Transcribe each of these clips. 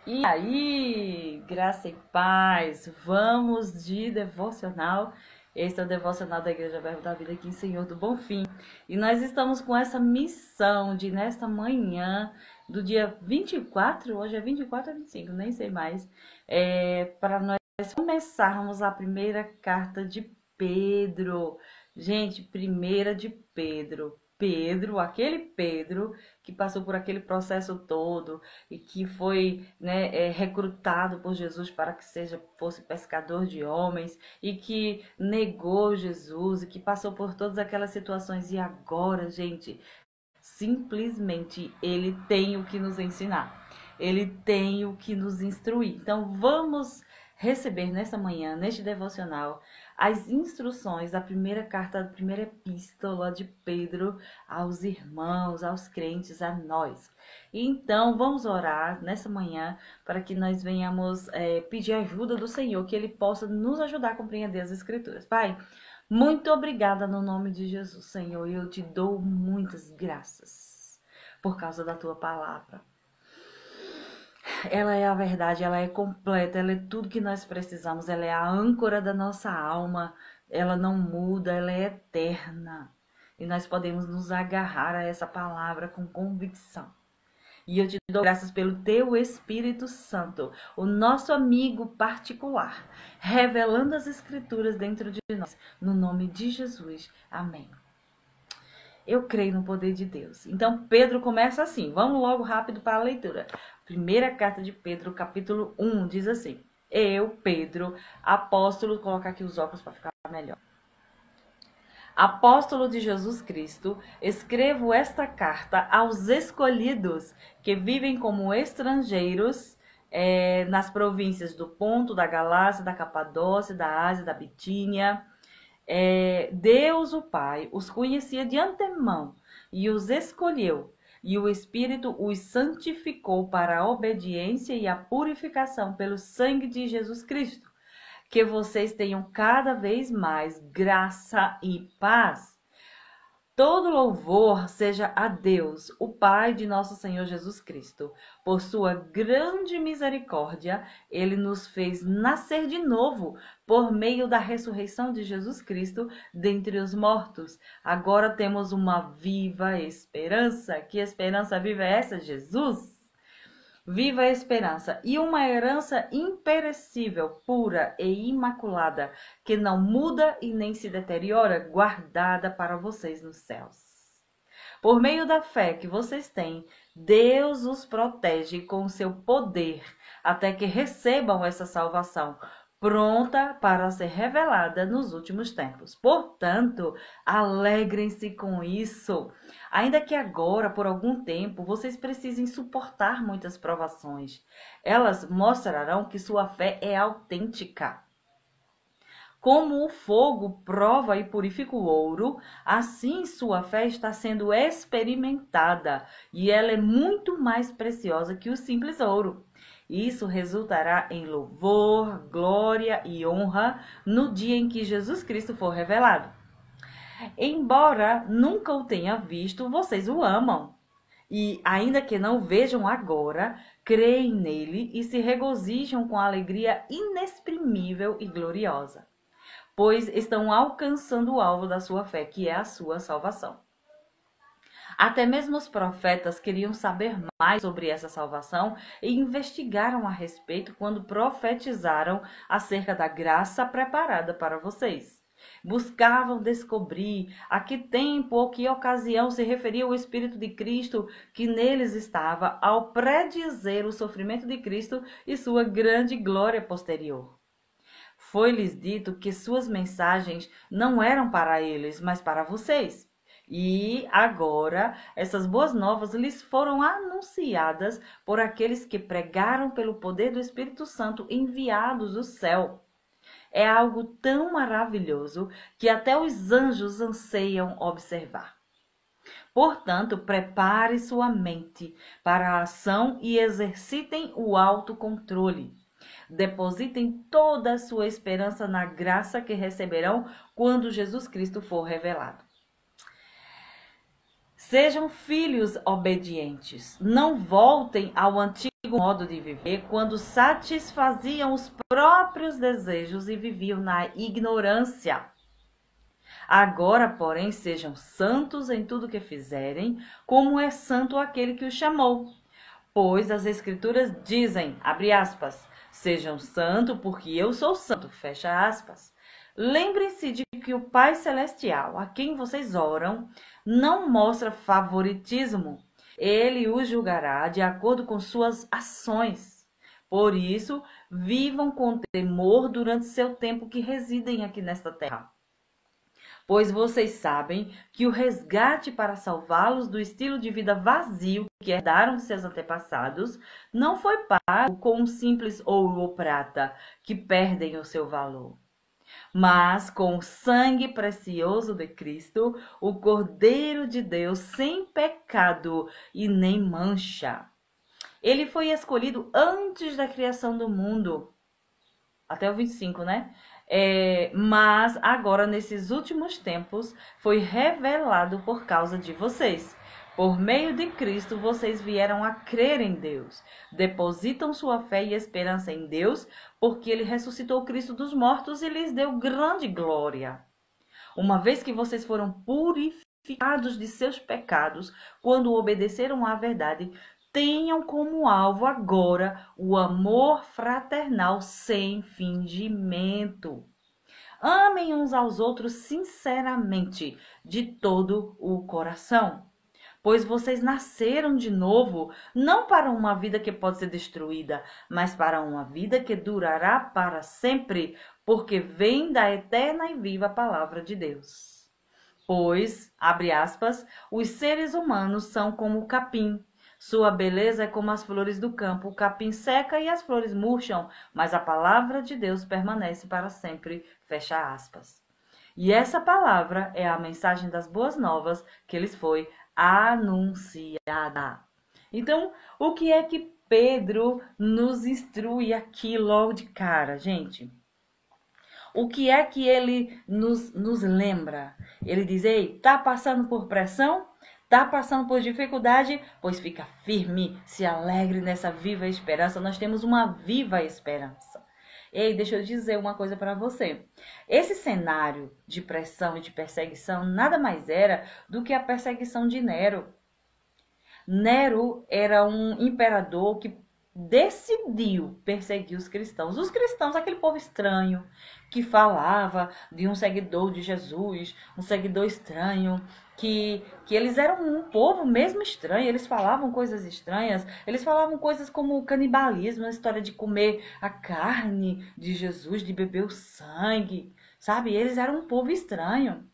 E aí, graça e paz, vamos de devocional. Este é o devocional da Igreja Verbo da Vida aqui em Senhor do Bonfim. E nós estamos com essa missão de, nesta manhã do dia 24, hoje é 24 ou 25, nem sei mais, para nós começarmos a primeira carta de Pedro. Gente, primeira de Pedro. Pedro, aquele Pedro que passou por aquele processo todo e que foi, recrutado por Jesus para que fosse pescador de homens e que negou Jesus e que passou por todas aquelas situações. E agora, gente, simplesmente ele tem o que nos ensinar, ele tem o que nos instruir. Então vamos receber nessa manhã, neste devocional, as instruções da primeira carta, da primeira epístola de Pedro aos irmãos, aos crentes, a nós. Então vamos orar nessa manhã para que nós venhamos pedir ajuda do Senhor, que Ele possa nos ajudar a compreender as Escrituras. Pai, muito obrigada no nome de Jesus, Senhor. Eu te dou muitas graças por causa da tua palavra. Ela é a verdade, ela é completa, ela é tudo que nós precisamos. Ela é a âncora da nossa alma. Ela não muda, ela é eterna. E nós podemos nos agarrar a essa palavra com convicção. E eu te dou graças pelo teu Espírito Santo, o nosso amigo particular, revelando as Escrituras dentro de nós. No nome de Jesus. Amém. Eu creio no poder de Deus. Então, Pedro começa assim. Vamos logo rápido para a leitura. Primeira carta de Pedro, capítulo 1, diz assim. Eu, Pedro, apóstolo, vou colocar aqui os óculos para ficar melhor. Apóstolo de Jesus Cristo, escrevo esta carta aos escolhidos que vivem como estrangeiros nas províncias do Ponto, da Galácia, da Capadócia, da Ásia, da Bitínia. Deus, o Pai, os conhecia de antemão e os escolheu, e o Espírito os santificou para a obediência e a purificação pelo sangue de Jesus Cristo. Que vocês tenham cada vez mais graça e paz. Todo louvor seja a Deus, o Pai de nosso Senhor Jesus Cristo. Por sua grande misericórdia, Ele nos fez nascer de novo por meio da ressurreição de Jesus Cristo dentre os mortos. Agora temos uma viva esperança. Que esperança viva é essa? Jesus! Viva a esperança e uma herança imperecível, pura e imaculada, que não muda e nem se deteriora, guardada para vocês nos céus. Por meio da fé que vocês têm, Deus os protege com seu poder até que recebam essa salvação, pronta para ser revelada nos últimos tempos. Portanto, alegrem-se com isso. Ainda que agora, por algum tempo, vocês precisem suportar muitas provações. Elas mostrarão que sua fé é autêntica. Como o fogo prova e purifica o ouro, assim sua fé está sendo experimentada, e ela é muito mais preciosa que o simples ouro. Isso resultará em louvor, glória e honra no dia em que Jesus Cristo for revelado. Embora nunca o tenha visto, vocês o amam. E, ainda que não o vejam agora, creem nele e se regozijam com alegria inexprimível e gloriosa, pois estão alcançando o alvo da sua fé, que é a sua salvação. Até mesmo os profetas queriam saber mais sobre essa salvação e investigaram a respeito quando profetizaram acerca da graça preparada para vocês. Buscavam descobrir a que tempo ou que ocasião se referia o Espírito de Cristo que neles estava ao predizer o sofrimento de Cristo e sua grande glória posterior. Foi-lhes dito que suas mensagens não eram para eles, mas para vocês. E agora essas boas novas lhes foram anunciadas por aqueles que pregaram pelo poder do Espírito Santo enviados do céu. É algo tão maravilhoso que até os anjos anseiam observar. Portanto, prepare sua mente para a ação e exercitem o autocontrole. Depositem toda a sua esperança na graça que receberão quando Jesus Cristo for revelado. Sejam filhos obedientes. Não voltem ao antigo modo de viver quando satisfaziam os próprios desejos e viviam na ignorância. Agora, porém, sejam santos em tudo que fizerem, como é santo aquele que os chamou. Pois as Escrituras dizem, abre aspas, sejam santos porque eu sou santo, fecha aspas. Lembrem-se de que o Pai Celestial, a quem vocês oram, não mostra favoritismo. Ele os julgará de acordo com suas ações. Por isso, vivam com temor durante seu tempo que residem aqui nesta terra. Pois vocês sabem que o resgate para salvá-los do estilo de vida vazio que herdaram de seus antepassados não foi pago com um simples ouro ou prata, que perdem o seu valor, mas com o sangue precioso de Cristo, o Cordeiro de Deus, sem pecado e nem mancha. Ele foi escolhido antes da criação do mundo, até o 25, né? Mas agora, nesses últimos tempos, foi revelado por causa de vocês. Por meio de Cristo, vocês vieram a crer em Deus. Depositam sua fé e esperança em Deus, porque Ele ressuscitou Cristo dos mortos e lhes deu grande glória. Uma vez que vocês foram purificados de seus pecados, quando obedeceram à verdade, tenham como alvo agora o amor fraternal sem fingimento. Amem uns aos outros sinceramente, de todo o coração. Pois vocês nasceram de novo, não para uma vida que pode ser destruída, mas para uma vida que durará para sempre, porque vem da eterna e viva palavra de Deus. Pois, abre aspas, os seres humanos são como o capim. Sua beleza é como as flores do campo. O capim seca e as flores murcham, mas a palavra de Deus permanece para sempre. Fecha aspas. E essa palavra é a mensagem das boas novas que lhes foi anunciada. Então, o que é que Pedro nos instrui aqui logo de cara, gente? O que é que ele nos lembra? Ele diz, ei, tá passando por pressão? Tá passando por dificuldade? Pois fica firme, se alegre nessa viva esperança. Nós temos uma viva esperança. Ei, deixa eu dizer uma coisa para você. Esse cenário de pressão e de perseguição nada mais era do que a perseguição de Nero. Nero era um imperador que decidiu perseguir os cristãos. Os cristãos, aquele povo estranho que falava de um seguidor de Jesus, um seguidor estranho, que eles eram um povo mesmo estranho, eles falavam coisas estranhas, eles falavam coisas como canibalismo, a história de comer a carne de Jesus, de beber o sangue, sabe? Eles eram um povo estranho.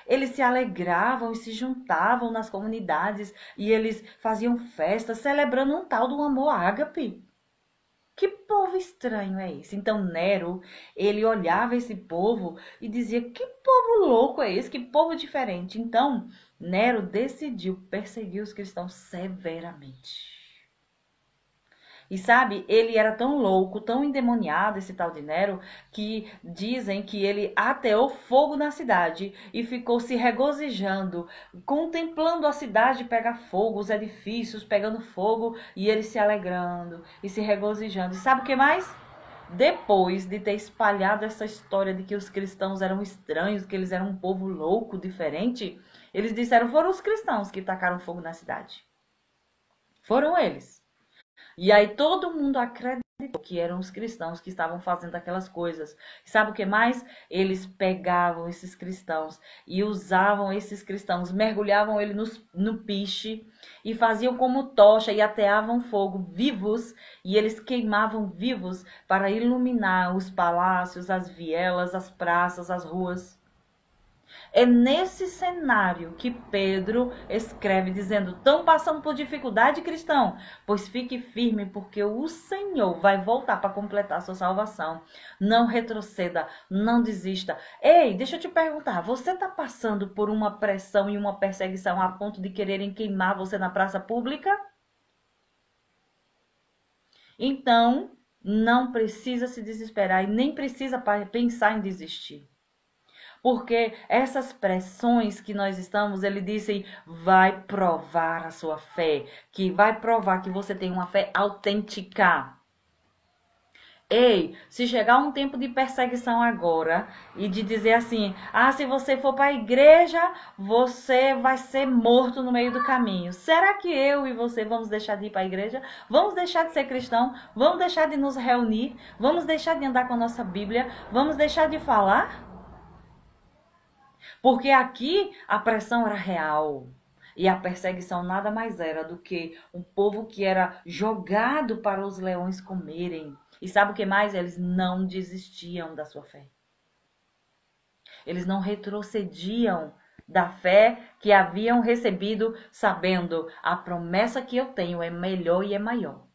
Eles se alegravam e se juntavam nas comunidades e eles faziam festas celebrando um tal do amor ágape. Que povo estranho é esse? Então Nero, ele olhava esse povo e dizia, que povo louco é esse? Que povo diferente. Então Nero decidiu perseguir os cristãos severamente. E sabe, ele era tão louco, tão endemoniado, esse tal de Nero, que dizem que ele ateou fogo na cidade e ficou se regozijando, contemplando a cidade pegar fogo, os edifícios pegando fogo, e ele se alegrando e se regozijando. E sabe o que mais? Depois de ter espalhado essa história de que os cristãos eram estranhos, que eles eram um povo louco, diferente, eles disseram, foram os cristãos que tacaram fogo na cidade. Foram eles. E aí todo mundo acreditou que eram os cristãos que estavam fazendo aquelas coisas. Sabe o que mais? Eles pegavam esses cristãos e usavam esses cristãos, mergulhavam ele no piche e faziam como tocha e ateavam fogo vivos e eles queimavam vivos para iluminar os palácios, as vielas, as praças, as ruas. É nesse cenário que Pedro escreve dizendo, estão passando por dificuldade, cristão? Pois fique firme, porque o Senhor vai voltar para completar a sua salvação. Não retroceda, não desista. Ei, deixa eu te perguntar, você está passando por uma pressão e uma perseguição a ponto de quererem queimar você na praça pública? Então, não precisa se desesperar e nem precisa pensar em desistir. Porque essas pressões que nós estamos, ele disse, vai provar a sua fé, que vai provar que você tem uma fé autêntica. Ei, se chegar um tempo de perseguição agora e de dizer assim, se você for para a igreja, você vai ser morto no meio do caminho. Será que eu e você vamos deixar de ir para a igreja? Vamos deixar de ser cristão? Vamos deixar de nos reunir? Vamos deixar de andar com a nossa Bíblia? Vamos deixar de falar? Porque aqui a pressão era real. E a perseguição nada mais era do que um povo que era jogado para os leões comerem. E sabe o que mais? Eles não desistiam da sua fé. Eles não retrocediam da fé que haviam recebido, sabendo a promessa que eu tenho é melhor e é maior.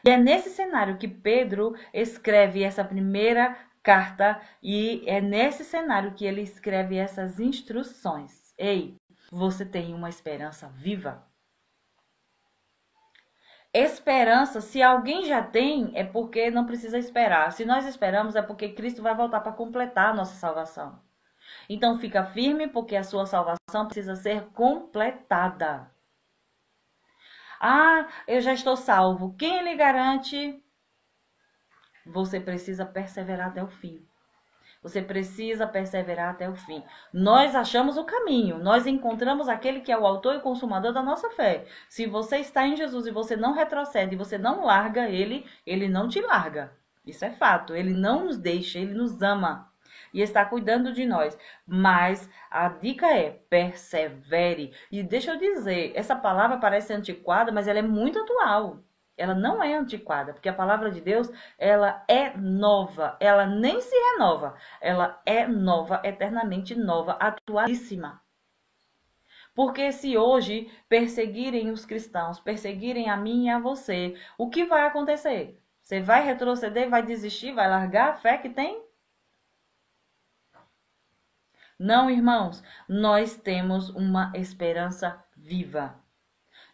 E é nesse cenário que Pedro escreve essa primeira carta e é nesse cenário que ele escreve essas instruções. Ei, você tem uma esperança viva? Esperança, se alguém já tem, é porque não precisa esperar. Se nós esperamos, é porque Cristo vai voltar para completar a nossa salvação. Então fica firme, porque a sua salvação precisa ser completada. Eu já estou salvo. Quem lhe garante? Você precisa perseverar até o fim. Você precisa perseverar até o fim. Nós achamos o caminho. Nós encontramos aquele que é o autor e consumador da nossa fé. Se você está em Jesus e você não retrocede, você não larga ele, ele não te larga. Isso é fato. Ele não nos deixa, ele nos ama. E está cuidando de nós. Mas a dica é, persevere. E deixa eu dizer, essa palavra parece antiquada, mas ela é muito atual. Ela não é antiquada, porque a palavra de Deus, ela é nova, ela nem se renova, ela é nova, eternamente nova, atualíssima. Porque se hoje perseguirem os cristãos, perseguirem a mim e a você, o que vai acontecer? Você vai retroceder, vai desistir, vai largar a fé que tem? Não, irmãos, nós temos uma esperança viva.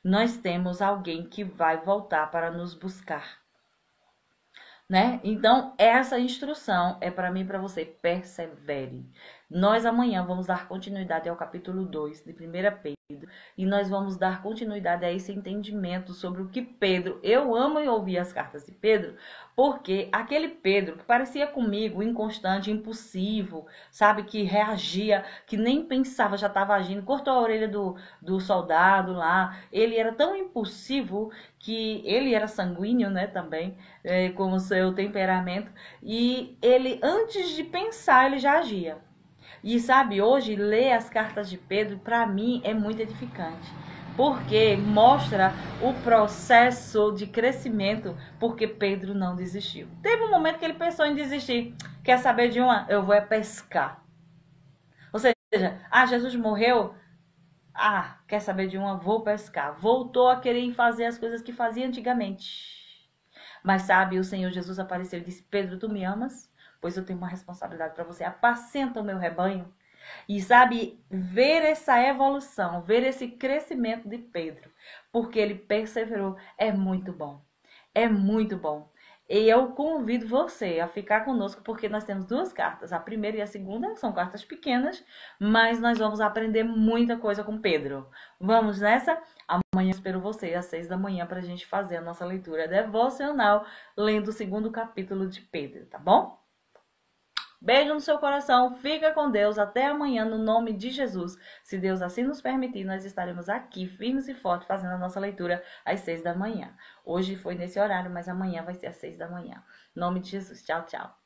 Nós temos alguém que vai voltar para nos buscar, né? Então, essa instrução é para mim e para você, persevere. Nós amanhã vamos dar continuidade ao capítulo 2 de 1 Pedro e nós vamos dar continuidade a esse entendimento sobre o que Pedro, eu amo e ouvir as cartas de Pedro, porque aquele Pedro que parecia comigo inconstante, impulsivo, sabe, que reagia, que nem pensava, já estava agindo, cortou a orelha do soldado lá, ele era tão impulsivo que ele era sanguíneo, né, também, com o seu temperamento, e ele, antes de pensar, ele já agia. E sabe, hoje ler as cartas de Pedro, para mim, é muito edificante. Porque mostra o processo de crescimento, porque Pedro não desistiu. Teve um momento que ele pensou em desistir. Quer saber de uma? Eu vou pescar. Ou seja, Jesus morreu? Quer saber de uma? Vou pescar. Voltou a querer fazer as coisas que fazia antigamente. Mas sabe, o Senhor Jesus apareceu e disse, Pedro, tu me amas? Pois eu tenho uma responsabilidade para você. Apacenta o meu rebanho. E sabe, ver essa evolução, ver esse crescimento de Pedro, porque ele perseverou, é muito bom. É muito bom. E eu convido você a ficar conosco, porque nós temos duas cartas. A primeira e a segunda são cartas pequenas, mas nós vamos aprender muita coisa com Pedro. Vamos nessa? Amanhã eu espero você às 6 da manhã para a gente fazer a nossa leitura devocional, lendo o segundo capítulo de Pedro, tá bom? Beijo no seu coração, fica com Deus, até amanhã no nome de Jesus. Se Deus assim nos permitir, nós estaremos aqui firmes e fortes fazendo a nossa leitura às 6 da manhã. Hoje foi nesse horário, mas amanhã vai ser às 6 da manhã. Em nome de Jesus, tchau, tchau.